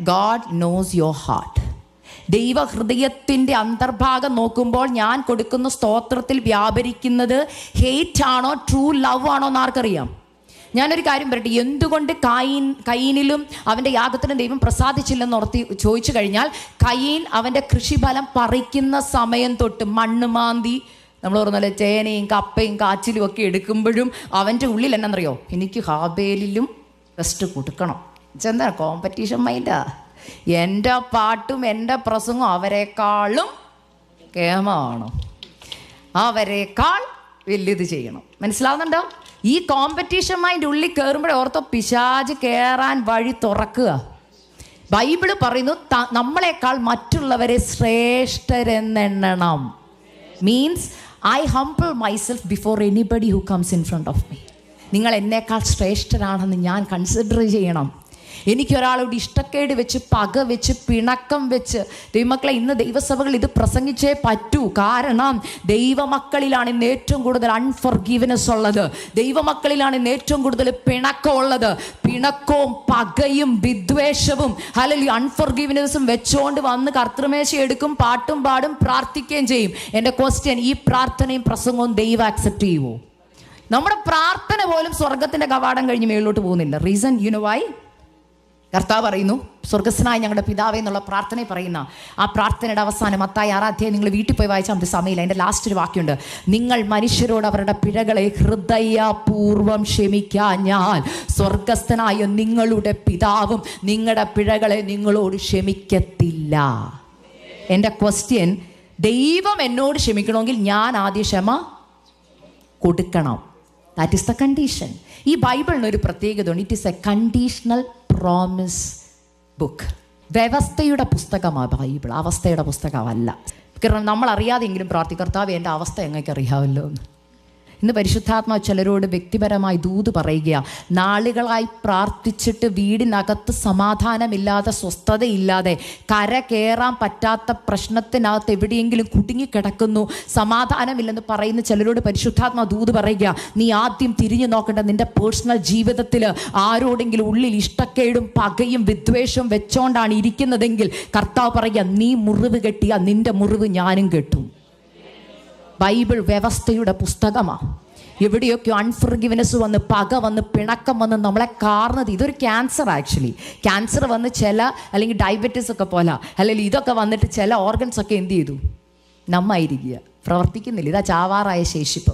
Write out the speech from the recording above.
God knows your heart. ദൈവഹൃദയത്തിൻ്റെ അന്തർഭാഗം നോക്കുമ്പോൾ ഞാൻ കൊടുക്കുന്ന സ്തോത്രത്തിൽ വ്യാപരിക്കുന്നത് ഹെയ്റ്റ് ആണോ ട്രൂ ലവ് ആണോ എന്ന് ആർക്കറിയാം? ഞാനൊരു കാര്യം പറയട്ടെ, എന്തുകൊണ്ട് കയീനിലും അവൻ്റെ യാഗത്തിനും ദൈവം പ്രസാദിച്ചില്ലെന്ന് ഓർത്തി ചോദിച്ചു കഴിഞ്ഞാൽ, കയീൻ അവൻ്റെ കൃഷിഫലം പറിക്കുന്ന സമയം തൊട്ട് മണ്ണ് മാന്തി, നമ്മൾ പറഞ്ഞാൽ ചേനയും കപ്പയും കാച്ചിലും ഒക്കെ എടുക്കുമ്പോഴും അവൻ്റെ ഉള്ളിൽ എന്നറിയോ, എനിക്ക് ഹാബേലിലും ബെസ്റ്റ് കൊടുക്കണം. എന്താ കോമ്പറ്റീഷൻ മൈൻഡാ. എൻ്റെ പാട്ടും എൻ്റെ പ്രസംഗവും അവരെക്കാളും കേമമാണ്, അവരെക്കാൾ വലിയത് ചെയ്യണം. മനസ്സിലാവുന്നുണ്ടോ? ഈ കോമ്പറ്റീഷൻ മൈൻഡ് ഉള്ളിൽ കയറുമ്പോഴേ ഓർത്തോ പിശാച് കയറാൻ വഴി തുറക്കുക. ബൈബിള് പറയുന്നു നമ്മളെക്കാൾ മറ്റുള്ളവരെ ശ്രേഷ്ഠരെന്നെണ്ണണം. Means I humble myself before anybody who comes in front of me. നിങ്ങൾ എന്നേക്കാൾ ശ്രേഷ്ഠരാണെന്ന് ഞാൻ കൺസിഡർ ചെയ്യണം. എനിക്കൊരാളോട് ഇഷ്ടക്കേട് വെച്ച്, പക വെച്ച്, പിണക്കം വെച്ച്, ദൈവമക്കളെ ഇന്ന് ദൈവസഭകൾ ഇത് പ്രസംഗിച്ചേ പറ്റൂ. കാരണം ദൈവമക്കളിലാണ് ഇന്ന് ഏറ്റവും കൂടുതൽ അൺഫോർഗീവ്നെസ് ഉള്ളത്. ദൈവമക്കളിലാണ് ഇന്ന് ഏറ്റവും കൂടുതൽ പിണക്കം ഉള്ളത്. പിണക്കവും പകയും വിദ്വേഷവും അല്ലെങ്കിൽ അൺഫോർഗീവ്നെസ്സും വെച്ചുകൊണ്ട് വന്ന് കർത്തൃമേശ എടുക്കും, പാട്ടും പാടും, പ്രാർത്ഥിക്കുകയും ചെയ്യും. എൻ്റെ ക്വസ്റ്റ്യൻ, ഈ പ്രാർത്ഥനയും പ്രസംഗവും ദൈവം ആക്സെപ്റ്റ് ചെയ്യുമോ? നമ്മുടെ പ്രാർത്ഥന പോലും സ്വർഗത്തിൻ്റെ കവാടം കഴിഞ്ഞ് മേളിലോട്ട് പോകുന്നില്ല. Reason you know why? കർത്താവ് പറയുന്നു, സ്വർഗസ്നായ ഞങ്ങളുടെ പിതാവേ എന്നുള്ള പ്രാർത്ഥനയെ പറയുന്ന ആ പ്രാർത്ഥനയുടെ അവസാനം മത്തായി 6 അധ്യായം നിങ്ങൾ വീട്ടിൽ പോയി വായിച്ചാൽ നമുക്ക് സമയമില്ല. അതിൻ്റെ ലാസ്റ്റ് ഒരു വാക്യമുണ്ട്, നിങ്ങൾ മനുഷ്യരോട് അവരുടെ പിഴകളെ ഹൃദയപൂർവ്വം ക്ഷമിക്കാഞ്ഞാൽ സ്വർഗസ്ഥനായ നിങ്ങളുടെ പിതാവും നിങ്ങളുടെ പിഴകളെ നിങ്ങളോട് ക്ഷമിക്കത്തില്ല. എൻ്റെ ക്വസ്റ്റ്യൻ, ദൈവം എന്നോട് ക്ഷമിക്കണമെങ്കിൽ ഞാൻ ആദ്യം ക്ഷമ കൊടുക്കണം. That is the condition. ഈ ബൈബിളിനൊരു പ്രത്യേകത ഉണ്ട്. It is A conditional promise book. വ്യവസ്ഥയുടെ പുസ്തകമാണ് ബൈബിൾ, അവസ്ഥയുടെ പുസ്തകമല്ല. കാരണം നമ്മൾ അറിയാതെങ്കിലും പ്രാർത്ഥികർത്താവ് എൻ്റെ അവസ്ഥ എങ്ങനെ അറിയാമല്ലോ എന്ന്. ഇന്ന് പരിശുദ്ധാത്മാവ് ചിലരോട് വ്യക്തിപരമായി ദൂത് പറയുകയാണ്. നാളുകളായി പ്രാർത്ഥിച്ചിട്ട് വീടിനകത്ത് സമാധാനമില്ലാതെ, സ്വസ്ഥതയില്ലാതെ, കര കയറാൻ പറ്റാത്ത പ്രശ്നത്തിനകത്ത് എവിടെയെങ്കിലും കുടുങ്ങിക്കിടക്കുന്നു, സമാധാനമില്ലെന്ന് പറയുന്ന ചിലരോട് പരിശുദ്ധാത്മാവ് ദൂത് പറയുക, നീ ആദ്യം തിരിഞ്ഞു നോക്കേണ്ട നിൻ്റെ പേഴ്സണൽ ജീവിതത്തിൽ ആരോടെങ്കിലും ഉള്ളിൽ ഇഷ്ടക്കേടും പകയും വിദ്വേഷവും വെച്ചോണ്ടാണ് ഇരിക്കുന്നതെങ്കിൽ കർത്താവ് പറയുക, നീ മുറിവ് കെട്ടിയാൽ നിൻ്റെ മുറിവ് ഞാനും കെട്ടും. ബൈബിൾ വ്യവസ്ഥയുടെ പുസ്തകമാണ്. എവിടെയൊക്കെയോ അൺഫോർഗിവ്നെസ് വന്ന്, പക വന്ന്, പിണക്കം വന്ന് നമ്മളെ കാർന്നത്. ഇതൊരു ക്യാൻസർ. ആക്ച്വലി ക്യാൻസർ വന്ന് ചില, അല്ലെങ്കിൽ ഡയബറ്റീസ് ഒക്കെ പോലെ, അല്ലെങ്കിൽ ഇതൊക്കെ വന്നിട്ട് ചില ഓർഗൻസ് ഒക്കെ എന്ത് ചെയ്തു, നമ്മായിരിക്കുക, പ്രവർത്തിക്കുന്നില്ല. ഇതാ ചാവാറായ ശേഷിപ്പ്.